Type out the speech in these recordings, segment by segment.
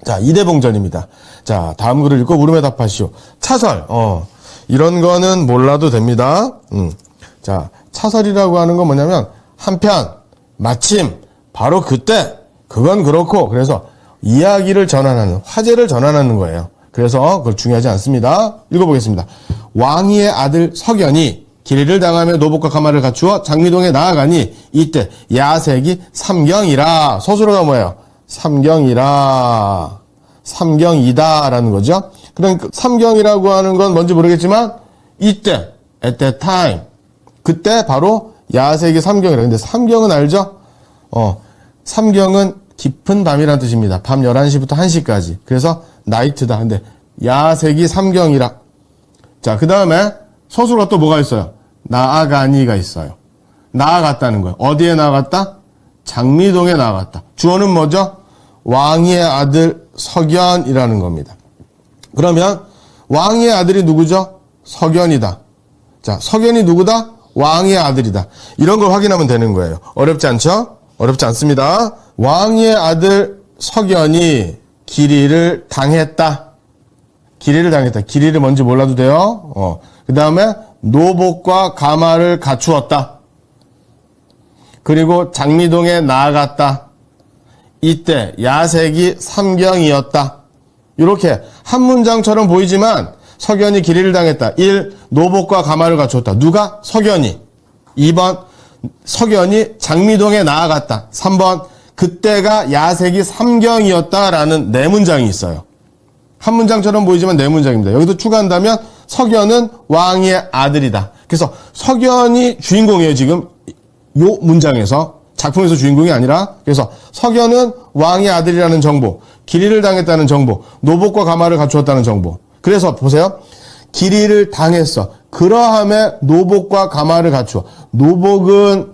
자, 이대봉전입니다. 자, 다음 글을 읽고 물음에 답하시오. 차설. 이런 거는 몰라도 됩니다. 자, 차설이라고 하는 건 뭐냐면, 한편, 마침, 바로 그때, 그건 그렇고, 그래서 이야기를 전환하는, 화제를 전환하는 거예요. 그래서 그걸 중요하지 않습니다. 읽어보겠습니다. 왕희의 아들 석연이 길이를 당하며 노복과 가마를 갖추어 장미동에 나아가니 이때 야색이 삼경이라. 서술어가 뭐예요? 삼경이라. 삼경이다라는 거죠. 그러니까 삼경이라고 하는 건 뭔지 모르겠지만 이때, at that time, 그때 바로 야색이 삼경이라. 근데 삼경은 알죠? 삼경은 깊은 밤이라는 뜻입니다. 밤 11시부터 1시까지. 그래서 나이트다. 근데 야색이 삼경이라. 자, 그 다음에 서술어가 또 뭐가 있어요? 나아가니가 있어요. 나아갔다는 거예요. 어디에 나아갔다? 장미동에 나아갔다. 주어는 뭐죠? 왕희의 아들 석연이라는 겁니다. 그러면 왕희의 아들이 누구죠? 석연이다. 자, 석연이 누구다? 왕희의 아들이다. 이런 걸 확인하면 되는 거예요. 어렵지 않죠? 어렵지 않습니다. 왕희의 아들 석연이 길이를 당했다. 길이를 당했다. 길이를 뭔지 몰라도 돼요. 그 다음에 노복과 가마를 갖추었다. 그리고 장미동에 나아갔다. 이때 야색이 삼경이었다. 이렇게 한 문장처럼 보이지만 석연이 길이를 당했다. 1. 노복과 가마를 갖추었다. 누가? 석연이. 2번 석연이 장미동에 나아갔다. 3번 그때가 야색이 삼경이었다라는 네 문장이 있어요. 한 문장처럼 보이지만 네 문장입니다. 여기도 추가한다면 석연은 왕의 아들이다. 그래서 석연이 주인공이에요. 지금 요 문장에서. 작품에서 주인공이 아니라. 그래서 석연은 왕의 아들이라는 정보, 길이를 당했다는 정보, 노복과 가마를 갖추었다는 정보. 그래서 보세요. 길이를 당했어. 그러함에 노복과 가마를 갖추어. 노복은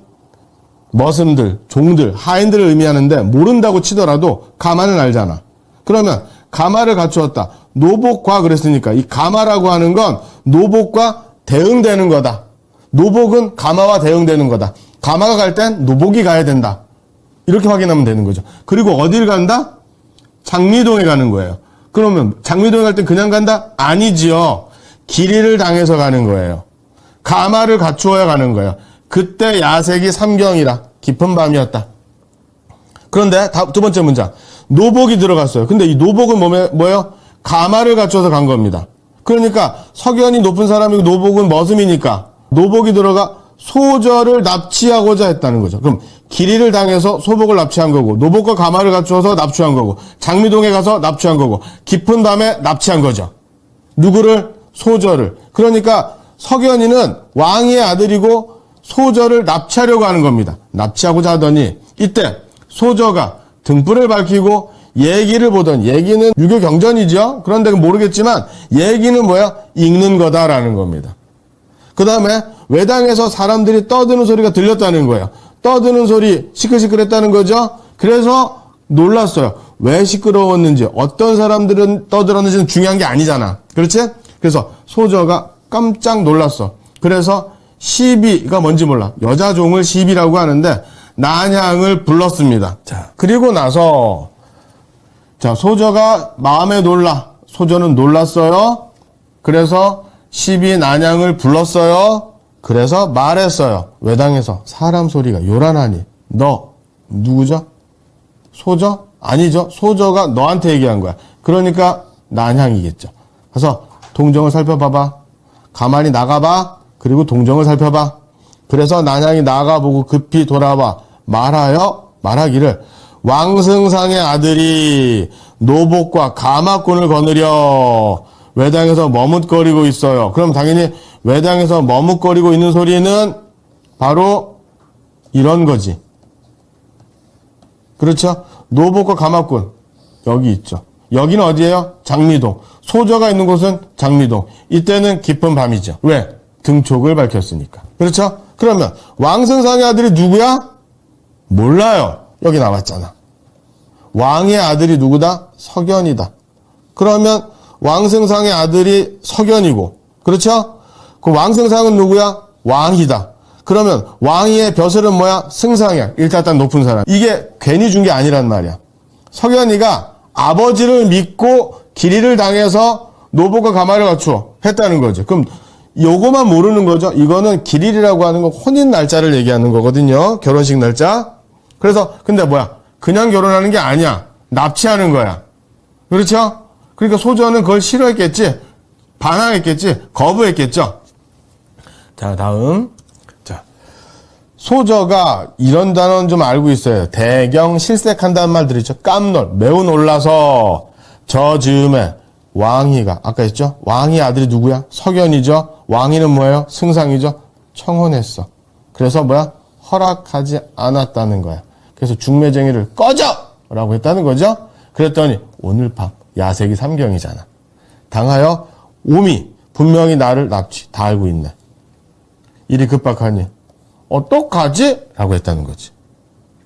머슴들, 종들, 하인들을 의미하는데 모른다고 치더라도 가마는 알잖아. 그러면 가마를 갖추었다. 노복과 그랬으니까 이 가마라고 하는 건 노복과 대응되는 거다. 노복은 가마와 대응되는 거다. 가마가 갈 땐 노복이 가야 된다. 이렇게 확인하면 되는 거죠. 그리고 어딜 간다? 장미동에 가는 거예요. 그러면 장미동에 갈 땐 그냥 간다? 아니지요. 길이를 당해서 가는 거예요. 가마를 갖추어야 가는 거예요. 그때 야색이 삼경이라. 깊은 밤이었다. 그런데 두 번째 문장. 노복이 들어갔어요. 근데 이 노복은 뭐예요? 가마를 갖춰서 간 겁니다. 그러니까 석연이 높은 사람이고 노복은 머슴이니까 노복이 들어가 소저를 납치하고자 했다는 거죠. 그럼 길이를 당해서 소복을 납치한 거고 노복과 가마를 갖추어서 납치한 거고 장미동에 가서 납치한 거고 깊은 밤에 납치한 거죠. 누구를? 소저를. 그러니까 석연이는 왕의 아들이고 소저를 납치하려고 하는 겁니다. 납치하고자 하더니 이때 소저가 등불을 밝히고 얘기를 보던, 얘기는 유교 경전이죠. 그런데 모르겠지만 얘기는 뭐야? 읽는 거다라는 겁니다. 그 다음에 외당에서 사람들이 떠드는 소리가 들렸다는 거예요. 떠드는 소리, 시끌시끌했다는 거죠. 그래서 놀랐어요. 왜 시끄러웠는지, 어떤 사람들은 떠들었는지는 중요한 게 아니잖아. 그렇지? 그래서 소저가 깜짝 놀랐어. 그래서 시비가 뭔지 몰라. 여자 종을 시비라고 하는데 난향을 불렀습니다. 자, 그리고 나서 자, 소저가 마음에 놀라. 소저는 놀랐어요. 그래서 시비 난향을 불렀어요. 그래서 말했어요. 외당에서 사람 소리가 요란하니 너 누구죠? 소저? 아니죠. 소저가 너한테 얘기한 거야. 그러니까 난향이겠죠. 그래서 동정을 살펴봐봐. 가만히 나가봐. 그리고 동정을 살펴봐. 그래서 난향이 나가보고 급히 돌아와 말하기를 왕승상의 아들이 노복과 가마꾼을 거느려 외당에서 머뭇거리고 있어요. 그럼 당연히 외당에서 머뭇거리고 있는 소리는 바로 이런 거지. 그렇죠? 노복과 가마꾼 여기 있죠. 여기는 어디예요? 장미동. 소저가 있는 곳은 장미동. 이때는 깊은 밤이죠. 왜? 등촉을 밝혔으니까. 그렇죠? 그러면 왕승상의 아들이 누구야? 몰라요. 여기 나왔잖아. 왕의 아들이 누구다? 석연이다. 그러면 왕승상의 아들이 석연이고, 그렇죠? 그 왕승상은 누구야? 왕이다. 그러면 왕의 벼슬은 뭐야? 승상이야. 일단 높은 사람. 이게 괜히 준 게 아니란 말이야. 석연이가 아버지를 믿고 기리를 당해서 노복과 가마를 갖추어 했다는 거죠. 그럼 요거만 모르는 거죠. 이거는 기릴이라고 하는 건 혼인 날짜를 얘기하는 거거든요. 결혼식 날짜. 그래서 근데 뭐야? 그냥 결혼하는 게 아니야. 납치하는 거야. 그렇죠? 그러니까 소저는 그걸 싫어했겠지. 반항했겠지. 거부했겠죠. 자, 다음. 자, 소저가 이런 단어는 좀 알고 있어요. 대경 실색한다는 말 들으죠. 깜놀, 매우 놀라서 저 즈음에 왕희가 아까 했죠? 왕희 아들이 누구야? 석연이죠. 왕희는 뭐예요? 승상이죠. 청혼했어. 그래서 뭐야? 허락하지 않았다는 거야. 그래서 중매쟁이를 꺼져! 라고 했다는 거죠. 그랬더니 오늘 밤 야색이 삼경이잖아. 당하여 오미 분명히 나를 납치. 다 알고 있네. 일이 급박하니 어떡하지? 라고 했다는 거지.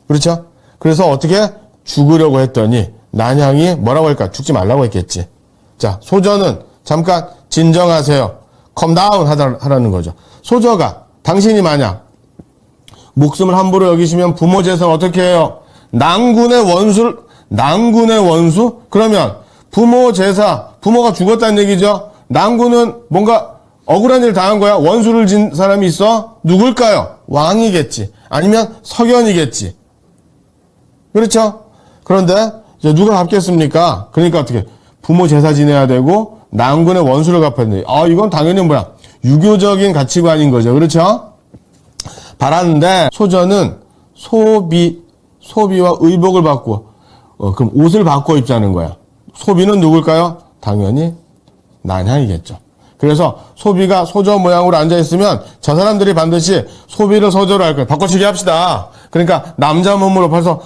그렇죠? 그래서 어떻게 죽으려고 했더니 난향이 뭐라고 할까? 죽지 말라고 했겠지. 자, 소저는 잠깐 진정하세요. 컴다운 하라는 거죠. 소저가 당신이 만약 목숨을 함부로 여기시면 부모 재산 어떻게 해요? 낭군의 원수? 그러면 부모 제사, 부모가 죽었다는 얘기죠. 낭군은 뭔가 억울한 일 당한 거야. 원수를 진 사람이 있어? 누굴까요? 왕이겠지. 아니면 석연이겠지. 그렇죠? 그런데 이제 누가 갚겠습니까? 그러니까 어떻게? 부모 제사 지내야 되고 낭군의 원수를 갚아야 돼. 이건 당연히 뭐야? 유교적인 가치관인 거죠. 그렇죠? 바랐는데 소저는 소비와 의복을 받고 그럼 옷을 바꿔 입자는 거야. 소비는 누굴까요? 당연히 난향이겠죠. 그래서 소비가 소저 모양으로 앉아있으면 저 사람들이 반드시 소비를 소저로 할 거예요. 바꿔치기 합시다. 그러니까 남자 몸으로 벌써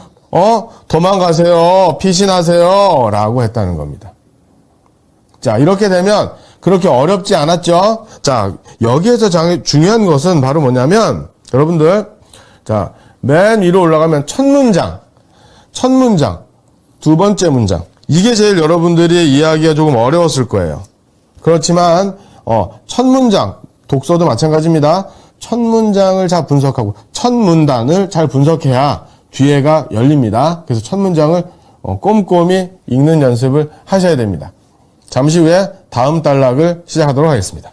도망가세요. 피신하세요. 라고 했다는 겁니다. 자, 이렇게 되면 그렇게 어렵지 않았죠? 자, 여기에서 중요한 것은 바로 뭐냐면 여러분들 자, 맨 위로 올라가면 첫 문장, 두 번째 문장. 이게 제일 여러분들이 이해하기가 조금 어려웠을 거예요. 그렇지만 첫 문장, 독서도 마찬가지입니다. 첫 문장을 잘 분석하고 첫 문단을 잘 분석해야 뒤에가 열립니다. 그래서 첫 문장을 꼼꼼히 읽는 연습을 하셔야 됩니다. 잠시 후에 다음 단락을 시작하도록 하겠습니다.